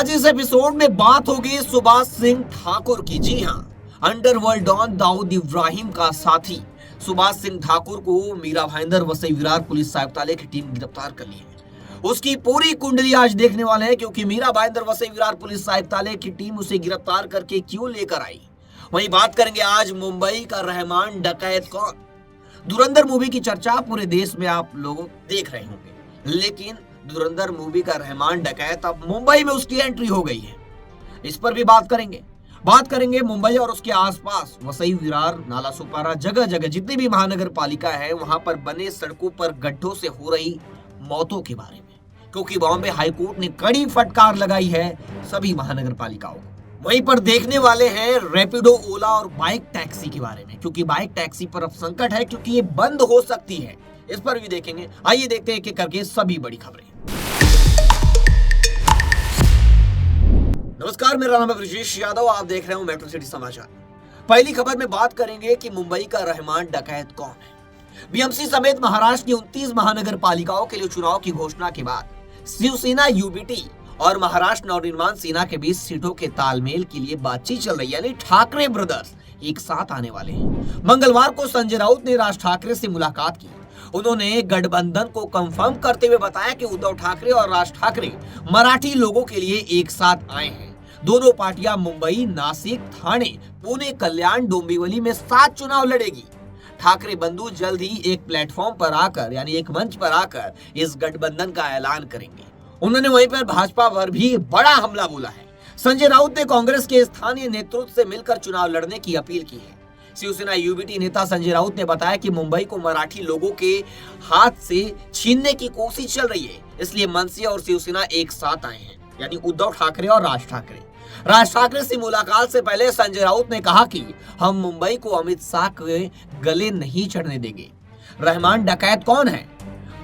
आज इस एपिसोड में बात होगी सुभाष सिंह ठाकुर की। जी हां, अंडरवर्ल्ड डॉन दाऊद इब्राहिम का साथी सुभाष सिंह ठाकुर को मीरा भाईंदर वसई विरार पुलिस आयुक्तालय की टीम गिरफ्तार कर ली है। उसकी पूरी कुंडली आज देखने वाले हैं, क्योंकि मीरा भाईंदर वसई विरार पुलिस आयुक्तालय की टीम उसे गिरफ्तार करके क्यों लेकर आई। वहीं बात करेंगे आज मुंबई का रहमान डकैत कौन। धुरंधर मूवी की चर्चा पूरे देश में आप लोग देख रहे होंगे, लेकिन धुरंधर मूवी का रहमान डकैत अब मुंबई में उसकी एंट्री हो गई है। इस पर भी बात करेंगे मुंबई और उसके आसपास वसई विरार नाला सुपारा जगह जगह जितनी भी महानगर पालिका है वहां पर बने सड़कों पर गड्ढों से हो रही मौतों के बारे में, क्योंकि बॉम्बे हाईकोर्ट ने कड़ी फटकार लगाई है सभी महानगर पालिकाओं को। वहीं पर देखने वाले हैं रैपिडो, ओला और बाइक टैक्सी के बारे में, क्योंकि बाइक टैक्सी पर अब संकट है, क्योंकि ये बंद हो सकती है। इस पर भी देखेंगे। आइए देखते हैं एक एक करके सभी बड़ी खबरें। नमस्कार, मेरा नाम है ब्रजेश यादव, आप देख रहे हो मेट्रो सिटी समाचार। पहली खबर में बात करेंगे कि मुंबई का रहमान डकैत कौन है। बीएमसी समेत महाराष्ट्र की 29 महानगर पालिकाओं के लिए चुनाव की घोषणा के बाद शिवसेना, यूबीटी और महाराष्ट्र नवनिर्माण सेना के बीच सीटों के तालमेल के लिए बातचीत चल रही है, यानी ठाकरे ब्रदर्स एक साथ आने वाले हैं। मंगलवार को संजय राउत ने राज ठाकरे से मुलाकात की। उन्होंने गठबंधन को कंफर्म करते हुए बताया कि उद्धव ठाकरे और राज ठाकरे मराठी लोगों के लिए एक साथ आए हैं। दोनों पार्टियां मुंबई, नासिक, ठाणे, पुणे, कल्याण, डोंबिवली में 7 चुनाव लड़ेगी। ठाकरे बंधु जल्द ही एक प्लेटफॉर्म पर आकर, यानी एक मंच पर आकर इस गठबंधन का ऐलान करेंगे। उन्होंने वहीं पर भाजपा पर भी बड़ा हमला बोला है। संजय राउत ने कांग्रेस के स्थानीय नेतृत्व से मिलकर चुनाव लड़ने की अपील की है। शिवसेना यूबीटी नेता संजय राउत ने बताया कि मुंबई को मराठी लोगों के हाथ से छीनने की कोशिश चल रही है, इसलिए मनसे और शिवसेना एक साथ आए हैं, यानी उद्धव ठाकरे और राज ठाकरे। राज ठाकरे से मुलाकात से पहले संजय राउत ने कहा कि हम मुंबई को अमित शाह के गले नहीं चढ़ने देंगे। रहमान डकैत कौन है?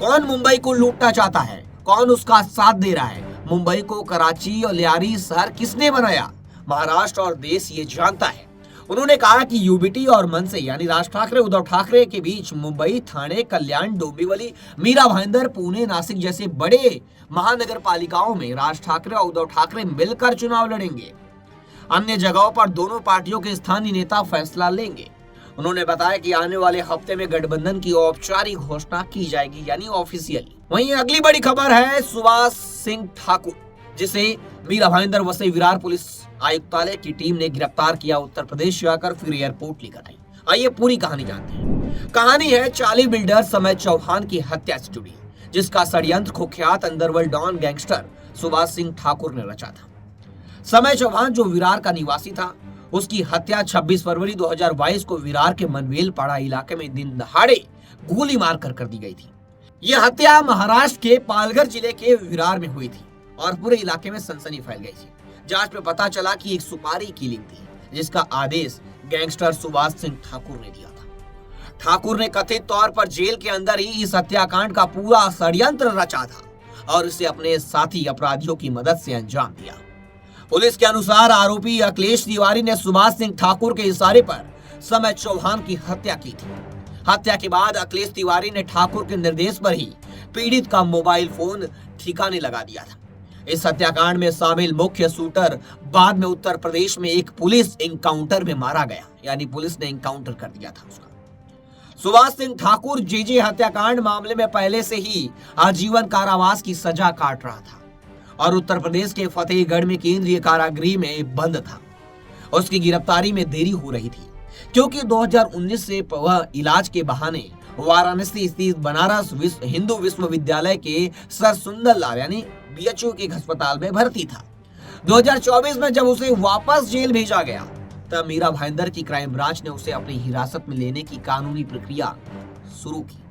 कौन मुंबई को लूटना चाहता है? कौन उसका साथ दे रहा है? मुंबई को कराची और लियारी शहर किसने बनाया? महाराष्ट्र और देश ये जानता है। उन्होंने कहा कि यूबीटी और मनसे यानी राज ठाकरे, उद्धव ठाकरे के बीच मुंबई, ठाणे, कल्याण, डोंबिवली, मीरा भाईंदर, पुणे, नासिक जैसे बड़े महानगर पालिकाओं में राज ठाकरे और उद्धव ठाकरे मिलकर चुनाव लड़ेंगे। अन्य जगहों पर दोनों पार्टियों के स्थानीय नेता फैसला लेंगे। उन्होंने बताया कि आने वाले हफ्ते में गठबंधन की औपचारिक घोषणा की जाएगी, यानी ऑफिशियली। वहीं अगली बड़ी खबर है सुभाष सिंह ठाकुर, जिसे मीरा भाईंदर वसई विरार पुलिस आयुक्तालय की टीम ने गिरफ्तार किया। उत्तर प्रदेश से आकर फिर एयरपोर्ट लेकर आई। आइए पूरी कहानी जानते हैं। कहानी है चाली बिल्डर समय चौहान की हत्या से जुड़ी, जिसका षड्यंत्र कुख्यात underworld don gangster Subhash Singh Thakur ने रचा था। समय चौहान जो विरार का निवासी था, उसकी हत्या 26 फरवरी 2022 को विरार के मनवेल पाड़ा इलाके में दिन दहाड़े गोली मारकर कर दी गई थी। यह हत्या महाराष्ट्र के पालघर जिले के विरार में हुई थी और पूरे इलाके में सनसनी फैल गई थी। जांच में पता चला कि एक सुपारी किलिंग थी, जिसका आदेश गैंगस्टर सुभाष सिंह ठाकुर ने दिया था। ठाकुर ने कथित तौर पर जेल के अंदर ही इस हत्याकांड का पूरा षड्यंत्र रचा था और इसे अपने साथी अपराधियों की मदद से अंजाम दिया। पुलिस के अनुसार आरोपी अखिलेश तिवारी ने सुभाष सिंह ठाकुर के इशारे पर समय चौहान की हत्या की थी। हत्या के बाद अखिलेश तिवारी ने ठाकुर के निर्देश पर ही पीड़ित का मोबाइल फोन ठिकाने लगा दिया था। इस हत्याकांड में शामिल मुख्य शूटर बाद में उत्तर प्रदेश में एक पुलिस एनकाउंटर में मारा गया, यानी पुलिस ने एनकाउंटर कर दिया था उसका। सुभाष सिंह ठाकुर जेजे हत्याकांड मामले में पहले से ही आजीवन कारावास की सजा काट रहा था और उत्तर प्रदेश के फतेहगढ़ में केंद्रीय कारागृह में बंद था। उसकी गिरफ्तारी में देरी हो रही थी, क्योंकि 2019 से वह इलाज के बहाने वाराणसी स्थित बनारस हिंदू विश्वविद्यालय के सर सुंदर लाल यानी बीएचयू के अस्पताल में भर्ती था। 2024 में जब उसे वापस जेल भेजा गया, तब मीरा भाईंदर की क्राइम ब्रांच ने उसे अपनी हिरासत में लेने की कानूनी प्रक्रिया शुरू की।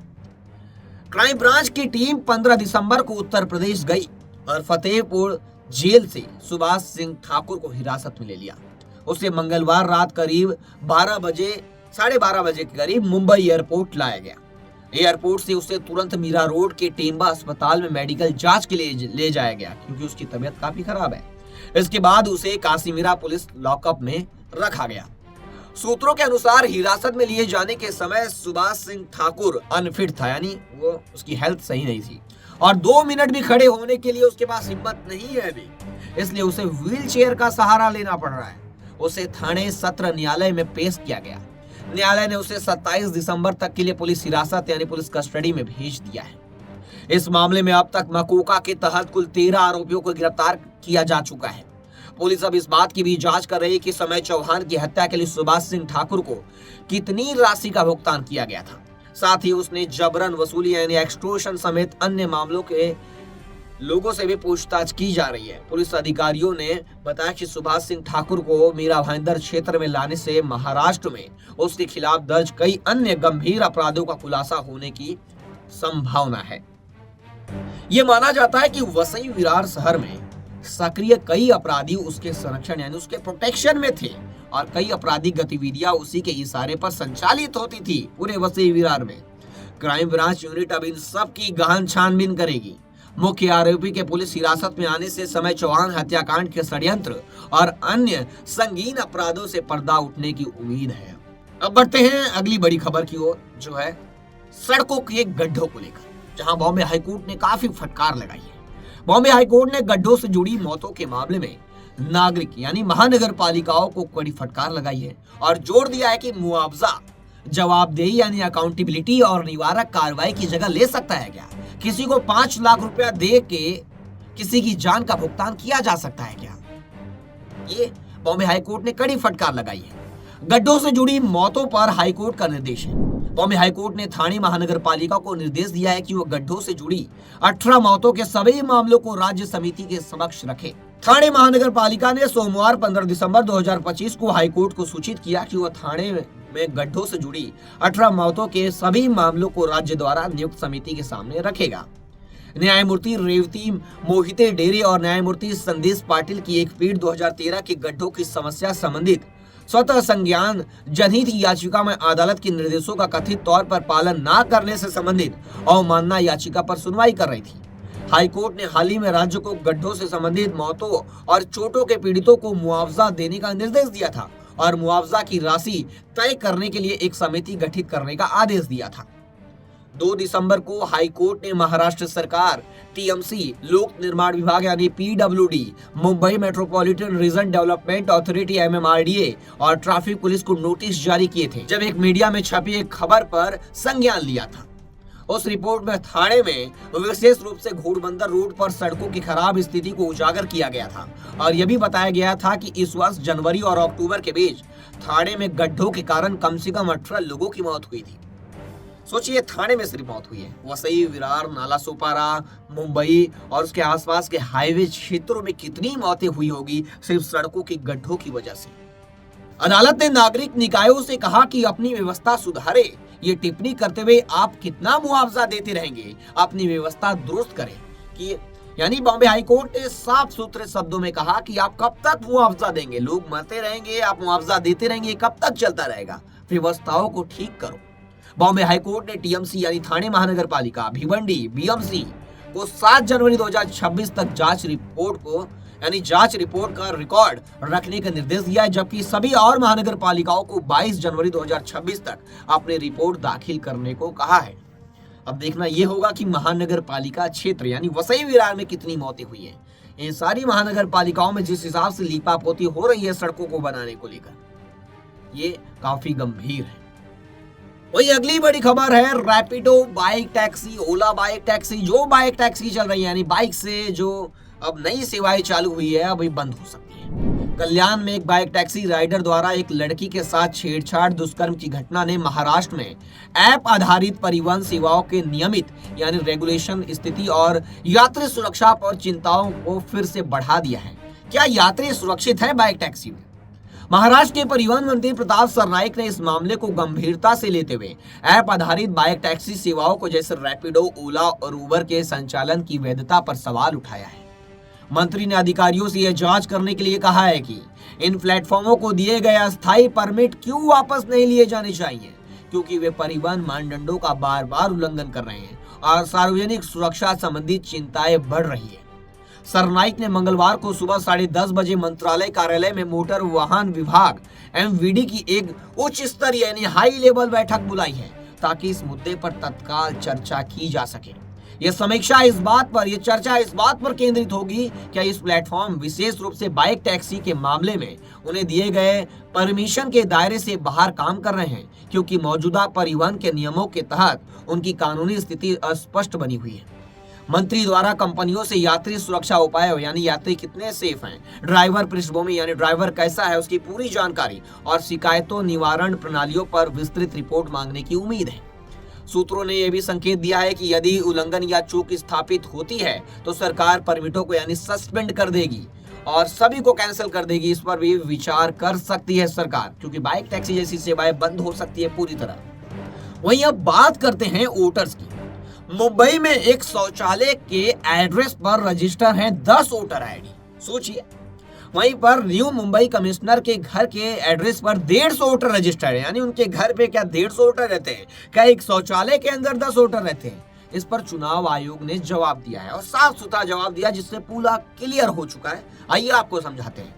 क्राइम ब्रांच की टीम 15 दिसंबर को उत्तर प्रदेश गई और फतेहपुर जेल से सुभाष सिंह ठाकुर को हिरासत में ले लिया। उसे मंगलवार रात करीब 12:30 बजे के करीब मुंबई एयरपोर्ट लाया गया। एयरपोर्ट से उसे तुरंत मीरा रोड के टेम्बा अस्पताल में मेडिकल जांच के लिए ले जाया गया, क्योंकि उसकी तबीयत काफी खराब है। इसके बाद उसे काशीमीरा पुलिस लॉकअप में रखा गया। सूत्रों के अनुसार हिरासत में लिए जाने के समय सुभाष सिंह ठाकुर अनफिट था, यानी उसकी हेल्थ सही नहीं थी और 2 मिनट भी खड़े होने के लिए उसके पास हिम्मत नहीं है अभी, इसलिए उसे व्हील चेयर का सहारा लेना पड़ रहा है। उसे थाने सत्र न्यायालय में पेश किया गया। न्यायालय ने उसे 27 दिसंबर तक के लिए पुलिस हिरासत यानी पुलिस कस्टडी में भेज दिया है। इस मामले में अब तक मकोका के तहत कुल 13 आरोपियों को गिरफ्तार किया जा चुका है। पुलिस अब इस बात की भी जांच कर रही है कि समय चौहान की हत्या के लिए सुभाष सिंह ठाकुर को कितनी राशि का भुगतान किया गया था। साथ ही उसने जबरन वसूली यानी एक्सटॉर्शन समेत अन्य मामलों के लोगों से भी पूछताछ की जा रही है। पुलिस अधिकारियों ने बताया कि सुभाष सिंह ठाकुर को मीरा भाईंदर क्षेत्र में लाने से महाराष्ट्र में उसके खिलाफ दर्ज कई अन्य गंभीर अपराधों का खुलासा होने की संभावना है। यह माना जाता है कि वसई विरार शहर में सक्रिय कई अपराधी उसके संरक्षण यानी उसके प्रोटेक्शन में थे और कई आपराधिक गतिविधियां उसी के इशारे पर संचालित होती थी। पूरे वसई विरार में क्राइम ब्रांच यूनिट अब इन सब की गहन छानबीन करेगी। मुख्य आरोपी के पुलिस हिरासत में आने से समय चौहान हत्याकांड के षड्यंत्र और अन्य संगीन अपराधों से पर्दा उठने की उम्मीद है। अब बढ़ते हैं अगली बड़ी खबर की ओर, जो है सड़कों के गड्ढों को लेकर, जहां बॉम्बे हाईकोर्ट ने काफी फटकार लगाई है। बॉम्बे हाईकोर्ट ने गड्ढों से जुड़ी मौतों के मामले में नागरिक यानी महानगर पालिकाओं को कड़ी फटकार लगाई है और जोर दिया है कि मुआवजा, जवाबदेही यानी अकाउंटेबिलिटी और निवारक कार्रवाई की जगह ले सकता है क्या? किसी को 5 लाख रुपया दे के किसी की जान का भुगतान किया जा सकता है क्या? ये बॉम्बे हाईकोर्ट ने कड़ी फटकार लगाई है। गड्ढों से जुड़ी मौतों पर हाईकोर्ट का निर्देश है। बॉम्बे हाईकोर्ट ने ठाणे महानगर पालिका को निर्देश दिया है कि वो गड्ढों से जुड़ी 18 मौतों के सभी मामलों को राज्य समिति के समक्ष रखे। ठाणे महानगर पालिका ने सोमवार 15 दिसंबर 2025 को हाईकोर्ट को सूचित किया कि वह ठाणे में गड्ढों से जुड़ी 18 मौतों के सभी मामलों को राज्य द्वारा नियुक्त समिति के सामने रखेगा। न्यायमूर्ति रेवती मोहिते डेरे और न्यायमूर्ति संदेश पाटिल की एक पीठ 2013 के गड्ढों की समस्या संबंधित स्वतः संज्ञान जनहित याचिका में अदालत के निर्देशों का कथित तौर पर पालन न करने से संबंधित अवमानना याचिका पर सुनवाई कर रही थी। हाईकोर्ट ने हाल ही में राज्य को गड्ढों से संबंधित मौतों और चोटों के पीड़ितों को मुआवजा देने का निर्देश दिया था और मुआवजा की राशि तय करने के लिए एक समिति गठित करने का आदेश दिया था। 2 दिसंबर को हाईकोर्ट ने महाराष्ट्र सरकार, टीएमसी, लोक निर्माण विभाग यानी PWD, Mumbai metropolitan region development authority MMRDA और ट्रैफिक पुलिस को नोटिस जारी किए थे, जब एक मीडिया में छपी एक खबर पर संज्ञान लिया था। उस रिपोर्ट में ठाणे में विशेष रूप से घोड़बंदर रोड पर सड़कों की खराब स्थिति को उजागर किया गया था और यह भी बताया गया था कि इस वर्ष जनवरी और अक्टूबर के बीच ठाणे में गड्ढों के कारण कम से कम 18 लोगों की मौत हुई थी। सोचिए, ठाणे में सिर्फ मौत हुई है। वसई, विरार, नालासोपारा, मुंबई और उसके आसपास के हाईवे क्षेत्रों में कितनी मौतें हुई होगी सिर्फ सड़कों के गड्ढों की वजह से। अदालत ने नागरिक निकायों से कहा कि अपनी व्यवस्था सुधारे। ये टिप्पणी करते हुए आप कितना मुआवजा देते रहेंगे, अपनी व्यवस्था दुरुस्त करें। कि यानी बॉम्बे हाईकोर्ट ने साफ सुथरे शब्दों में कहा कि आप कब तक मुआवजा देंगे? लोग मरते रहेंगे, आप मुआवजा देते रहेंगे, कब तक चलता रहेगा? व्यवस्थाओं को ठीक करो। बॉम्बे हाईकोर्ट ने टीएमसी यानी ठाणे महानगर पालिका, भिवंडी, बीएमसी को 7 जनवरी 2026 तक जांच रिपोर्ट का रिकॉर्ड रखने का निर्देश दिया है, जबकि सभी और महानगर पालिकाओं को 22 जनवरी 2026 तक अपनी रिपोर्ट दाखिल करने को कहा है। अब देखना यह होगा कि महानगर पालिका क्षेत्र यानी वसई विरार में कितनी मौतें हुई हैं। इन सारी महानगर पालिकाओं में जिस हिसाब से लीपापोती हो रही है सड़कों को बनाने को लेकर, ये काफी गंभीर है। वही अगली बड़ी खबर है रैपिडो बाइक टैक्सी, ओला बाइक टैक्सी, जो बाइक टैक्सी चल रही है यानी बाइक से जो अब नई सेवाएं चालू हुई है, अभी बंद हो सकती है। कल्याण में एक बाइक टैक्सी राइडर द्वारा एक लड़की के साथ छेड़छाड़ दुष्कर्म की घटना ने महाराष्ट्र में ऐप आधारित परिवहन सेवाओं के नियमित यानी रेगुलेशन स्थिति और यात्री सुरक्षा पर चिंताओं को फिर से बढ़ा दिया है। क्या यात्री सुरक्षित है बाइक टैक्सी में? महाराष्ट्र के परिवहन मंत्री प्रताप सरनाइक ने इस मामले को गंभीरता से लेते हुए ऐप आधारित बाइक टैक्सी सेवाओं को जैसे रैपिडो, ओला और उबर के संचालन की वैधता पर सवाल उठाया है। मंत्री ने अधिकारियों से यह जांच करने के लिए कहा है कि इन प्लेटफॉर्मों को दिए गए अस्थायी परमिट क्यों वापस नहीं लिए जाने चाहिए, क्योंकि वे परिवहन मानदंडों का बार बार उल्लंघन कर रहे हैं और सार्वजनिक सुरक्षा संबंधी चिंताएं बढ़ रही है। सरनाइक ने मंगलवार को सुबह 10:30 बजे मंत्रालय कार्यालय में मोटर वाहन विभाग एमवीडी की एक उच्च स्तरीय यानी हाई लेवल बैठक बुलाई है ताकि इस मुद्दे पर तत्काल चर्चा की जा सके। यह समीक्षा ये चर्चा इस बात पर केंद्रित होगी क्या इस प्लेटफॉर्म विशेष रूप से बाइक टैक्सी के मामले में उन्हें दिए गए परमिशन के दायरे से बाहर काम कर रहे हैं, क्योंकि मौजूदा परिवहन के नियमों के तहत उनकी कानूनी स्थिति अस्पष्ट बनी हुई है। मंत्री द्वारा कंपनियों से यात्री सुरक्षा उपाय यानी यात्री कितने सेफ हैं, ड्राइवर पृष्ठभूमि यानी ड्राइवर कैसा है, उसकी पूरी जानकारी और शिकायतों निवारण प्रणालियों पर विस्तृत रिपोर्ट मांगने की उम्मीद है। सूत्रों ने यह भी संकेत दिया है कि यदि उल्लंघन या चूक स्थापित होती है तो सरकार परमिटों को यानी सस्पेंड कर देगी और सभी को कैंसिल कर देगी। इस पर भी विचार कर सकती है सरकार, क्योंकि बाइक टैक्सी जैसी सेवाएं बंद हो सकती है पूरी तरह। वहीं अब बात करते हैं वोटर्स की। मुंबई में एक शौचालय के एड्रेस पर रजिस्टर हैं 10 वोटर आईडी, सोचिए। वहीं पर न्यू मुंबई कमिश्नर के घर के एड्रेस पर 150 वोटर रजिस्टर्ड है, यानी उनके घर पे क्या 150 वोटर रहते हैं? क्या एक शौचालय के अंदर 10 वोटर रहते हैं? इस पर चुनाव आयोग ने जवाब दिया है और साफ सुथरा जवाब दिया, जिससे पूरा क्लियर हो चुका है। आइए आपको समझाते हैं।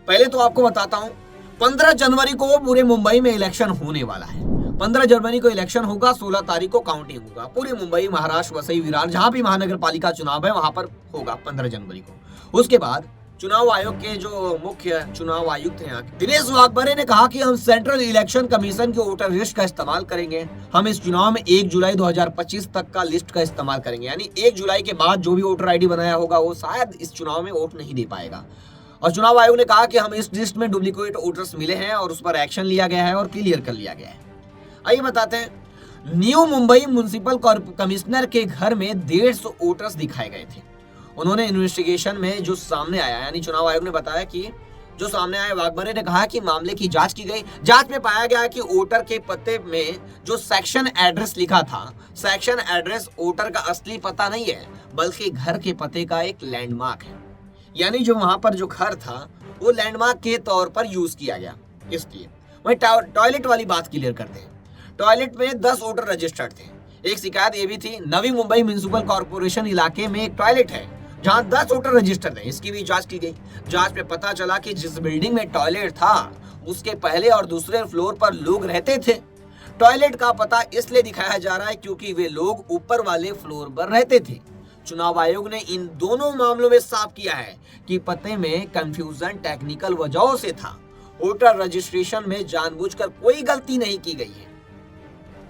पहले तो आपको बताता हूँ, 15 जनवरी को पूरे मुंबई में इलेक्शन होने वाला है। 15 जनवरी को इलेक्शन होगा, 16 तारीख को काउंटिंग होगा। पूरी मुंबई, महाराष्ट्र, वसई, विरार, जहां भी महानगर पालिका चुनाव है वहां पर होगा 15 जनवरी को। उसके बाद चुनाव आयोग के जो मुख्य चुनाव आयुक्त हैं दिनेश वाघबरे ने कहा कि हम सेंट्रल इलेक्शन कमीशन के वोटर लिस्ट का इस्तेमाल करेंगे। हम इस चुनाव में 1 जुलाई 2025 तक का लिस्ट का इस्तेमाल करेंगे, यानी 1 जुलाई के बाद जो भी वोटर आईडी बनाया होगा वो शायद इस चुनाव में वोट नहीं दे पाएगा। और चुनाव आयोग ने कहा कि हम इस लिस्ट में डुप्लीकेट वोटर्स मिले हैं और उस पर एक्शन लिया गया है और क्लियर कर लिया गया है। आइए बताते हैं, न्यू मुंबई म्युनिसिपल कमिश्नर के घर में 150 वोटर्स दिखाए गए थे। उन्होंने इन्वेस्टिगेशन में जो सामने आया, यानी चुनाव आयोग ने बताया कि जो सामने आया, वाघबरे ने कहा कि मामले की जांच की गई। जांच में पाया गया कि वोटर के पते में जो सेक्शन एड्रेस लिखा था, सेक्शन एड्रेस वोटर का असली पता नहीं है, बल्कि घर के पते का एक लैंडमार्क है। यानी जो वहां पर जो घर था वो लैंडमार्क के तौर पर यूज किया गया। इसलिए वही टॉयलेट वाली बात क्लियर करते हैं। टॉयलेट में 10 वोटर रजिस्टर्ड थे। एक शिकायत ये भी थी, नवी मुंबई म्युनिसिपल कॉर्पोरेशन इलाके में एक टॉयलेट है जहां 10 वोटर रजिस्टर्ड है। इसकी भी जांच की गई। जांच में पता चला कि जिस बिल्डिंग में टॉयलेट था उसके पहले और दूसरे फ्लोर पर लोग रहते थे। टॉयलेट का पता इसलिए दिखाया जा रहा है क्योंकि वे लोग ऊपर वाले फ्लोर पर रहते थे। चुनाव आयोग ने इन दोनों मामलों में साफ किया है कि पते में कंफ्यूजन टेक्निकल वजहों से था। वोटर रजिस्ट्रेशन में जानबूझकर कोई गलती नहीं की गई है।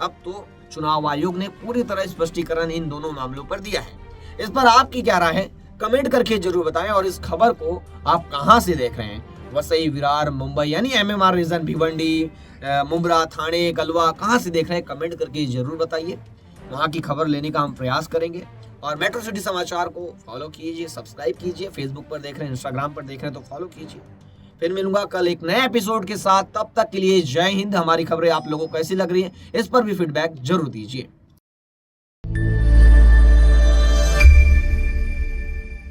अब तो चुनाव आयोग ने पूरी तरह स्पष्टीकरण इन दोनों मामलों पर दिया है। इस पर आपकी क्या राय है? कमेंट करके जरूर बताएं। और इस खबर को आप कहां से देख रहे हैं? वसई, विरार, मुंबई यानी एमएमआर रीजन, भिवंडी, मुंब्रा, थाने, गलवा, कहां से देख रहे हैं? कमेंट करके जरूर बताइए। वहां की खबर लेने का हम प्रयास करेंगे। और मेट्रो सिटी समाचार को फॉलो कीजिए, सब्सक्राइब कीजिए। फेसबुक पर देख रहे हैं, इंस्टाग्राम पर देख रहे हैं तो फॉलो कीजिए। फिर मिलूंगा कल एक नए एपिसोड के साथ। तब तक के लिए जय हिंद। हमारी खबरें आप लोगों को कैसी लग रही है इस पर भी फीडबैक जरूर दीजिए।